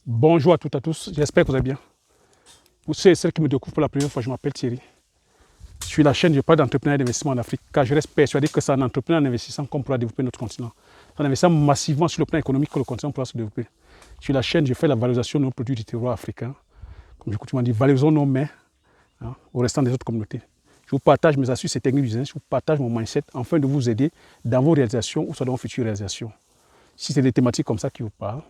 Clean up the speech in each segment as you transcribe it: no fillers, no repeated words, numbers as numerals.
Bonjour à toutes et à tous, j'espère que vous allez bien. Pour ceux et celles qui me découvrent pour la première fois, je m'appelle Thierry. Sur la chaîne, je parle d'entrepreneuriat et d'investissement en Afrique, car je reste persuadé que c'est en entreprenant et en investissant qu'on pourra développer notre continent. En investissant massivement sur le plan économique que le continent pourra se développer. Sur la chaîne, je fais la valorisation de nos produits du terroir africain. Comme je coutume dire, valorisons nos mains au restant des autres communautés. Je vous partage mes astuces et techniques du business, je vous partage mon mindset afin de vous aider dans vos réalisations ou soit dans vos futures réalisations. Si c'est des thématiques comme ça qui vous parlent,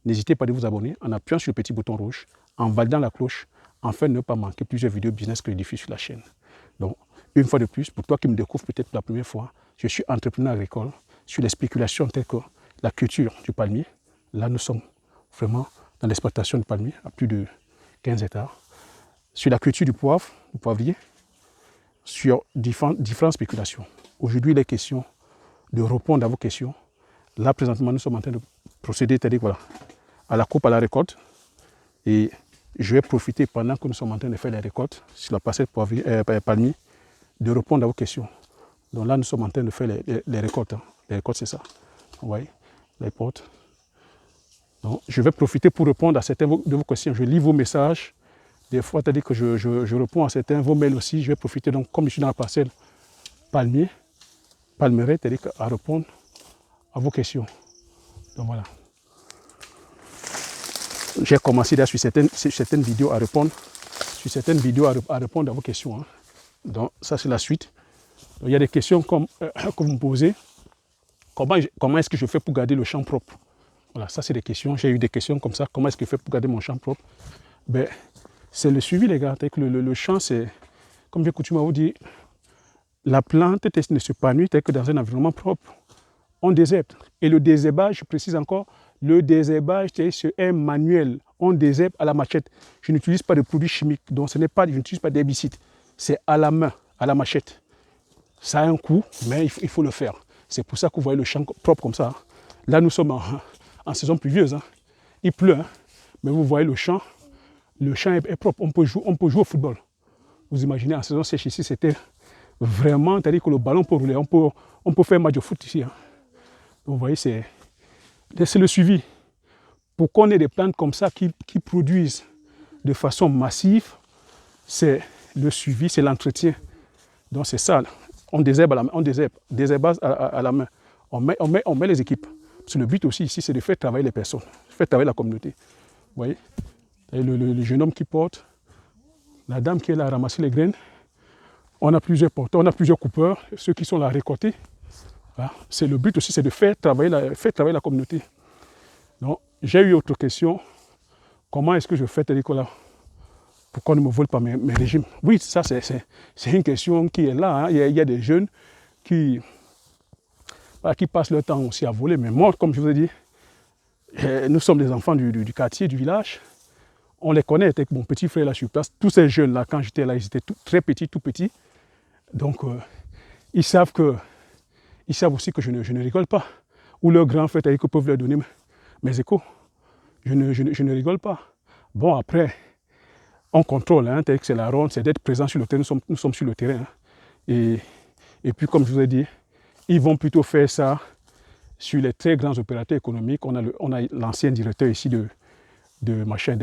n'hésitez pas à vous abonner en appuyant sur le petit bouton rouge, en validant la cloche, afin de ne pas manquer plusieurs vidéos business que je diffuse sur la chaîne. Donc, une fois de plus, pour toi qui me découvres peut-être pour la première fois, je suis entrepreneur agricole sur les spéculations telles que la culture du palmier. Là, nous sommes vraiment dans l'exploitation du palmier à plus de 15 hectares. Sur la culture du poivre, du poivrier, sur différentes spéculations. Aujourd'hui, il est question de répondre à vos questions. Là, présentement, nous sommes en train de procéder, c'est-à-dire voilà, à la coupe, à la récolte. Et je vais profiter pendant que nous sommes en train de faire les récoltes sur la parcelle palmier, de répondre à vos questions. Donc là, nous sommes en train de faire les récoltes. Les récoltes, c'est ça. Vous voyez, les portes. Donc, je vais profiter pour répondre à certaines de vos questions. Je lis vos messages. Des fois, c'est-à-dire que je réponds à certains, vos mails aussi. Je vais profiter, donc, comme je suis dans la parcelle palmier, palmeraie, c'est-à-dire à répondre à vos questions. Donc voilà. J'ai commencé là sur certaines vidéos à répondre, à répondre à vos questions. Donc ça c'est la suite. Donc, il y a des questions que vous me posez. Comment est-ce que je fais pour garder le champ propre? Voilà, ça c'est des questions. J'ai eu des questions comme ça. Comment est-ce que je fais pour garder mon champ propre? Ben, c'est le suivi les gars. Le champ c'est, comme j'ai coutume à vous dire, la plante ne s'épanouit que dans un environnement propre. On désherbe. Et le désherbage, je précise encore, le désherbage, c'est un manuel. On désherbe à la machette. Je n'utilise pas de produits chimiques, donc je n'utilise pas d'herbicide. C'est à la main, à la machette. Ça a un coût, mais il faut le faire. C'est pour ça que vous voyez le champ propre comme ça. Là, nous sommes en saison pluvieuse. Il pleut, mais vous voyez le champ est propre. On peut jouer au football. Vous imaginez, en saison sèche ici, c'était vraiment, c'est-à-dire que le ballon peut rouler. On peut faire un match de foot ici. Vous voyez, c'est le suivi. Pour qu'on ait des plantes comme ça qui produisent de façon massive, c'est le suivi, c'est l'entretien. Donc c'est ça. On désherbe à la main, désherbage à la main. On met les équipes. Parce que le but aussi ici, c'est de faire travailler les personnes, faire travailler la communauté. Vous voyez, le jeune homme qui porte, la dame qui est là à ramasser les graines. On a plusieurs porteurs, on a plusieurs coupeurs, ceux qui sont là à récolter. Voilà. C'est le but aussi, c'est de faire travailler la communauté. Donc, j'ai eu autre question. Comment est-ce que je fais, Nicolas, pour qu'on ne me vole pas mes régimes? Oui, ça, c'est une question qui est là. Il y a des jeunes qui passent leur temps aussi à voler. Mais moi, comme je vous ai dit, nous sommes des enfants du quartier, du village. On les connaît, avec mon petit frère là sur place. Tous ces jeunes-là, quand j'étais là, ils étaient très petits, tout petits. Donc, ils savent aussi que je ne rigole pas. Ou leurs grands frères peuvent leur donner mes échos. Je ne rigole pas. Bon, après, on contrôle, c'est la ronde, c'est d'être présent sur le terrain. Nous sommes sur le terrain. Et puis, comme je vous ai dit, ils vont plutôt faire ça sur les très grands opérateurs économiques. On a l'ancien directeur ici de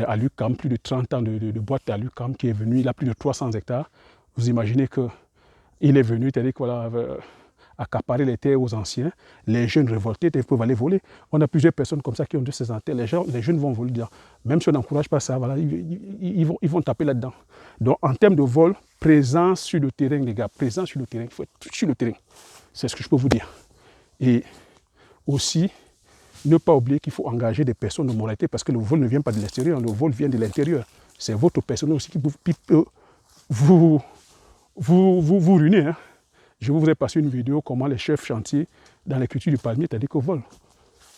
Alucam, plus de 30 ans de boîte d'Alucam qui est venu. Il a plus de 300 hectares. Vous imaginez qu'il est venu, c'est-à-dire voilà, accaparer les terres aux anciens, les jeunes révoltés, ils peuvent aller voler. On a plusieurs personnes comme ça qui ont de ces antennes. Les jeunes vont voler. Même si on n'encourage pas ça, voilà, ils vont taper là-dedans. Donc en termes de vol, présence sur le terrain, les gars, présence sur le terrain, il faut être sur le terrain. C'est ce que je peux vous dire. Et aussi, ne pas oublier qu'il faut engager des personnes de moralité parce que le vol ne vient pas de l'extérieur, le vol vient de l'intérieur. C'est votre personnel aussi qui peut vous ruiner. Je vous ai passé une vidéo comment les chefs chantiers dans les cultures du palmier, c'est-à-dire qu'au vol.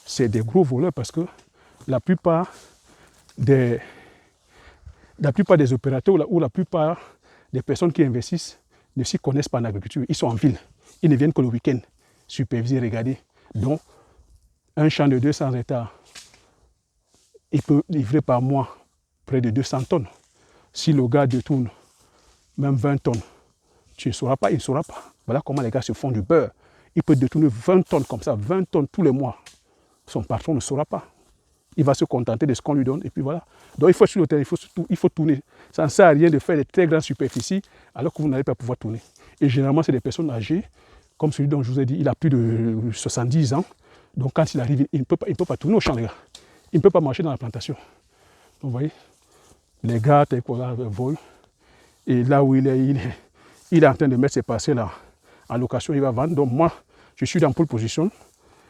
C'est des gros voleurs parce que la plupart des opérateurs ou la plupart des personnes qui investissent ne s'y connaissent pas en agriculture. Ils sont en ville. Ils ne viennent que le week-end superviser, regarder. Donc, un champ de 200 hectares, il peut livrer par mois près de 200 tonnes. Si le gars détourne même 20 tonnes, tu ne sauras pas, il ne saura pas. Voilà comment les gars se font du beurre. Il peut détourner 20 tonnes comme ça, 20 tonnes tous les mois. Son patron ne saura pas. il va se contenter de ce qu'on lui donne, et puis voilà. Donc il faut sur le terrain, il faut tourner. Ça ne sert à rien de faire des très grandes superficies alors que vous n'allez pas pouvoir tourner. Et généralement, c'est des personnes âgées, comme celui dont je vous ai dit, il a plus de 70 ans. Donc quand il arrive, il ne peut pas tourner au champ, les gars. Il ne peut pas marcher dans la plantation. Donc vous voyez, les gars, volent. Et là où il est en train de mettre ses parcelles en location, il va vendre. Donc moi, je suis dans pole position.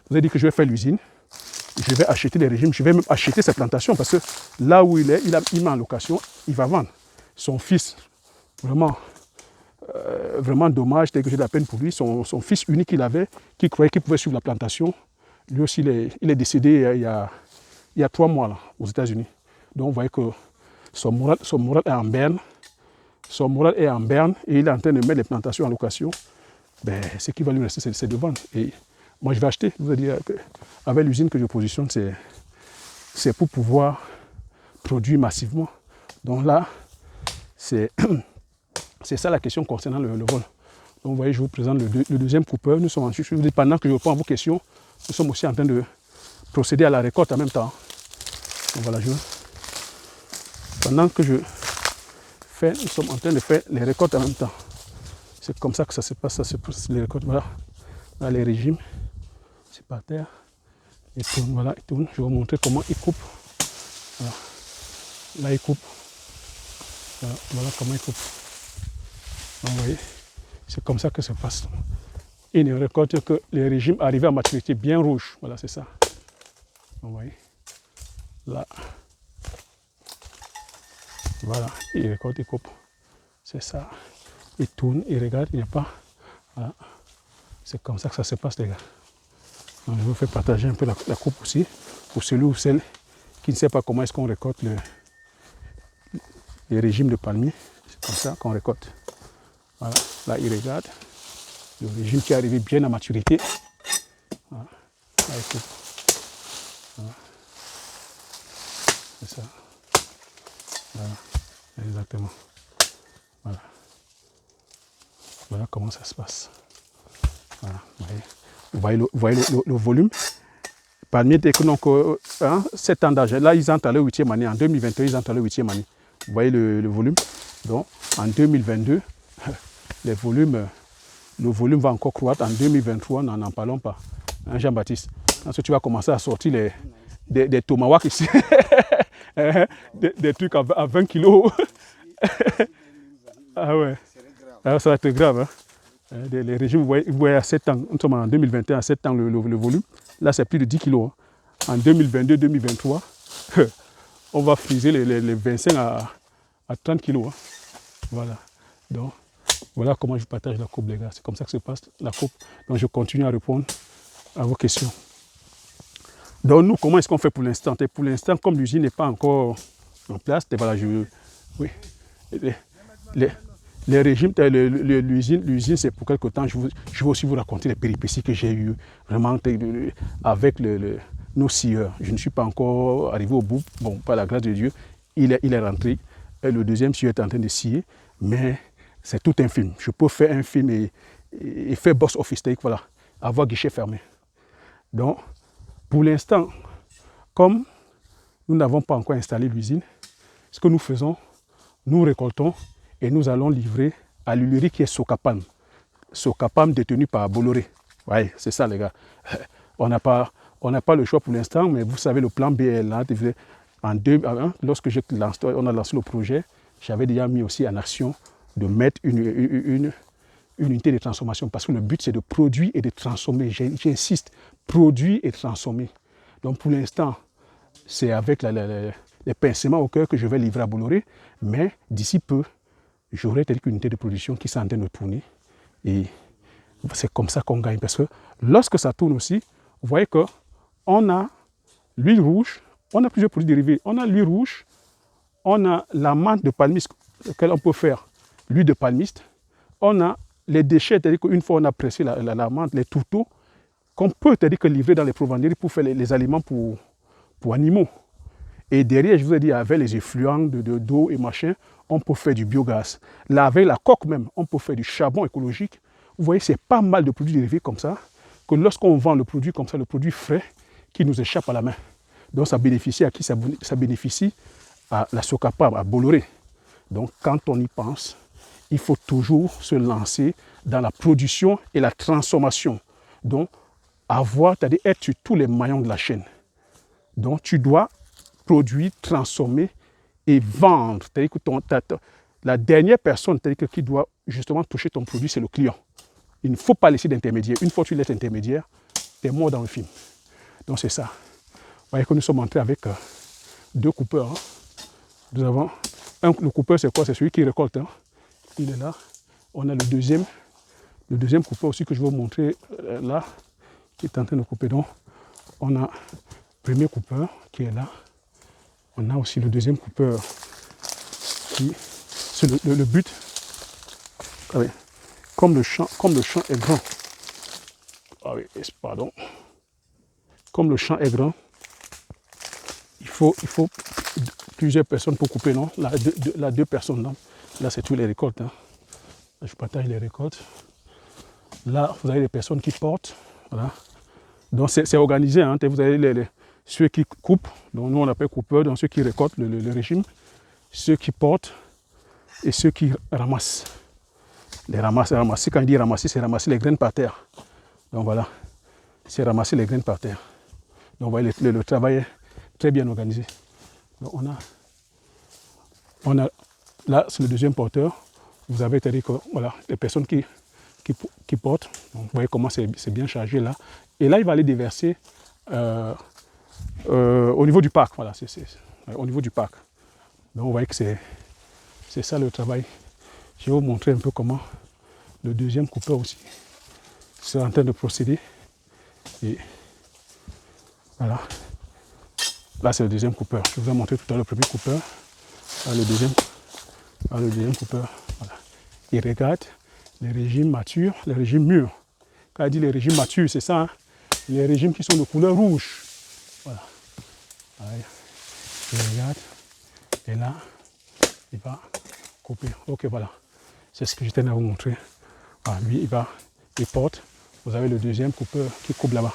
Je vous ai dit que je vais faire l'usine. Je vais acheter les régimes, je vais même acheter ces plantations parce que là où il est, il met en location, il va vendre. Son fils, vraiment dommage, tel que j'ai de la peine pour lui, son fils unique qu'il avait, qui croyait qu'il pouvait suivre la plantation, lui aussi il est décédé il y a 3 mois là, aux États-Unis. Donc vous voyez que son moral est en berne, et il est en train de mettre les plantations en location. Ben, ce qui va lui rester, c'est de vendre. Et moi, je vais acheter. Je vous ai dit, avec l'usine que je positionne, c'est pour pouvoir produire massivement. Donc là, c'est ça la question concernant le vol. Donc vous voyez, je vous présente le deuxième coupeur. Nous sommes en chute. Pendant que je réponds à vos questions, nous sommes aussi en train de procéder à la récolte en même temps. Donc voilà, pendant que je fais, nous sommes en train de faire les récoltes en même temps. C'est comme ça que ça se passe, les récoltes. Voilà, là, les régimes. C'est par terre. Il tourne, voilà, il tourne. Je vais vous montrer comment il coupe. Voilà. Là, il coupe. Voilà comment il coupe. Donc, vous voyez, c'est comme ça que ça se passe. Il ne récolte que les régimes arrivés à maturité bien rouge. Voilà, c'est ça. Donc, vous voyez. Là. Voilà, il récolte, il coupe. C'est ça. Il tourne, il regarde, il n'y a pas. Voilà. C'est comme ça que ça se passe, les gars. Donc, je vous fais partager un peu la coupe aussi, pour celui ou celle qui ne sait pas comment est-ce qu'on récolte les régimes de palmiers. C'est comme ça qu'on récolte. Voilà, là il regarde. Le régime qui est arrivé bien à maturité. Voilà. Là il coupe. Voilà. C'est ça. Voilà, exactement. Voilà. Voilà comment ça se passe. Voilà, vous voyez le volume. Palmier donc 7 ans d'âge. Là, ils entrent à leur 8e année. En 2021, ils entrent à leur 8e année. Vous voyez le volume. Donc, en 2022, le volume va encore croître. En 2023, n'en parlons pas. Hein, Jean-Baptiste, parce que tu vas commencer à sortir des tomahawks ici. des trucs à 20 kilos. Ah ouais. Alors, ça va être grave. Hein. Les régimes, vous voyez à 7 ans, nous sommes en 2021, à 7 ans le volume. Là, c'est plus de 10 kilos. Hein. En 2022-2023, on va friser les 25 à 30 kilos. Hein. Voilà. Donc, voilà comment je partage la coupe, les gars. C'est comme ça que se passe la coupe. Donc, je continue à répondre à vos questions. Donc, nous, comment est-ce qu'on fait pour l'instant? Pour l'instant, comme l'usine n'est pas encore en place, voilà, oui. Les régimes, l'usine, c'est pour quelque temps. Je vais aussi vous raconter les péripéties que j'ai eues vraiment avec nos scieurs. Je ne suis pas encore arrivé au bout. Bon, par la grâce de Dieu, il est rentré. Et le deuxième scieur est en train de scier. Mais c'est tout un film. Je peux faire un film et faire box office, voilà, avoir guichet fermé. Donc, pour l'instant, comme nous n'avons pas encore installé l'usine, ce que nous faisons, nous récoltons et nous allons livrer à l'huilerie qui est Socapam. Socapam détenu par Bolloré. Oui, c'est ça les gars. On n'a pas le choix pour l'instant, mais vous savez, le plan B est là. Lorsque on a lancé le projet, j'avais déjà mis aussi en action de mettre une unité de transformation parce que le but c'est de produire et de transformer. J'insiste, produire et transformer. Donc pour l'instant, c'est avec les pincements au cœur que je vais livrer à Bolloré, mais d'ici peu, j'aurai telle unité de production qui est en train de tourner. Et c'est comme ça qu'on gagne. Parce que lorsque ça tourne aussi, vous voyez qu'on a l'huile rouge, on a plusieurs produits dérivés. On a l'huile rouge, on a la menthe de palmiste, laquelle on peut faire l'huile de palmiste. On a les déchets, c'est-à-dire qu'une fois on a pressé la menthe, les tourteaux, qu'on peut livrer dans les provenderies pour faire les aliments pour animaux. Et derrière, je vous ai dit, avec les effluents d'eau et machin, on peut faire du biogaz. Là, avec la coque même, on peut faire du charbon écologique. Vous voyez, c'est pas mal de produits dérivés comme ça, que lorsqu'on vend le produit comme ça, le produit frais, qui nous échappe à la main. Donc ça bénéficie à qui? Ça bénéficie à la Socapa, à Bolloré. Donc quand on y pense, il faut toujours se lancer dans la production et la transformation. Donc avoir, c'est-à-dire être sur tous les maillons de la chaîne. Donc tu dois produire, transformer et vendre. C'est-à-dire que la dernière personne qui doit justement toucher ton produit, c'est le client. Il ne faut pas laisser d'intermédiaire. Une fois que tu laisses l'intermédiaire, tu es mort dans le film. Donc c'est ça. Vous voyez que nous sommes entrés avec deux coupeurs. Hein. Nous avons le coupeur, c'est quoi? C'est celui qui récolte. Hein. Il est là. On a le deuxième coupeur aussi que je vais vous montrer là, qui est en train de couper. Donc on a le premier coupeur qui est là. On a aussi le deuxième coupeur qui, c'est le but. Ah oui. Comme le champ est grand. Ah oui, pardon. Comme le champ est grand, il faut plusieurs personnes pour couper, non? Là, deux personnes, non? Là, c'est tous les récoltes. Hein. Là, je partage les récoltes. Là, vous avez les personnes qui portent. Voilà. Donc, c'est organisé. Hein. Vous avez ceux qui coupent, donc nous on appelle coupeurs, donc ceux qui récoltent le régime, ceux qui portent et ceux qui ramassent. Les ramasser, quand je dis ramasser, c'est ramasser les graines par terre. Donc voilà, c'est ramasser les graines par terre. Donc vous voyez, le travail est très bien organisé. Donc on a là, c'est le deuxième porteur. Vous avez, c'est-à-dire que voilà, les personnes qui portent. Donc, vous voyez comment c'est bien chargé là. Et là, il va aller déverser au niveau du parc. Voilà, c'est au niveau du parc. Donc vous voyez que c'est ça le travail. Je vais vous montrer un peu comment le deuxième coupeur aussi c'est en train de procéder. Et voilà. Là, c'est le deuxième coupeur. Je vous ai montré tout à l'heure le premier coupeur. Là, le deuxième coupeur. Voilà. Il regarde les régimes matures, les régimes mûrs. Quand il dit les régimes matures, c'est ça. Hein? Les régimes qui sont de couleur rouge. Voilà. Allez. Il regarde. Et là, il va couper. Ok, voilà. C'est ce que j'étais à vous montrer. Voilà, lui, il porte. Vous avez le deuxième coupeur qui coupe là-bas.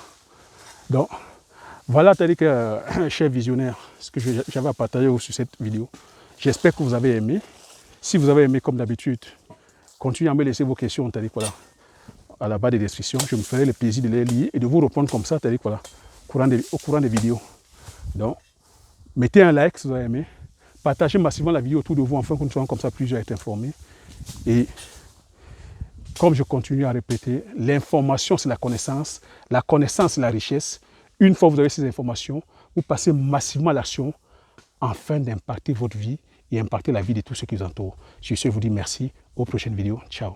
Donc, voilà, c'est-à-dire que, chers visionnaires, ce que j'avais à partager sur cette vidéo. J'espère que vous avez aimé. Si vous avez aimé, comme d'habitude, continuez à me laisser vos questions, c'est-à-dire voilà, à la barre de description. Je me ferai le plaisir de les lire et de vous répondre comme ça, c'est-à-dire voilà, au courant des vidéos. Donc, mettez un like si vous avez aimé. Partagez massivement la vidéo autour de vous, afin que nous soyons comme ça plusieurs à être informés. Et comme je continue à répéter, l'information c'est la connaissance c'est la richesse. Une fois que vous avez ces informations, vous passez massivement à l'action afin d'impacter votre vie et impacter la vie de tous ceux qui vous entourent. Sur ce, je vous dis merci. Aux prochaines vidéos. Ciao.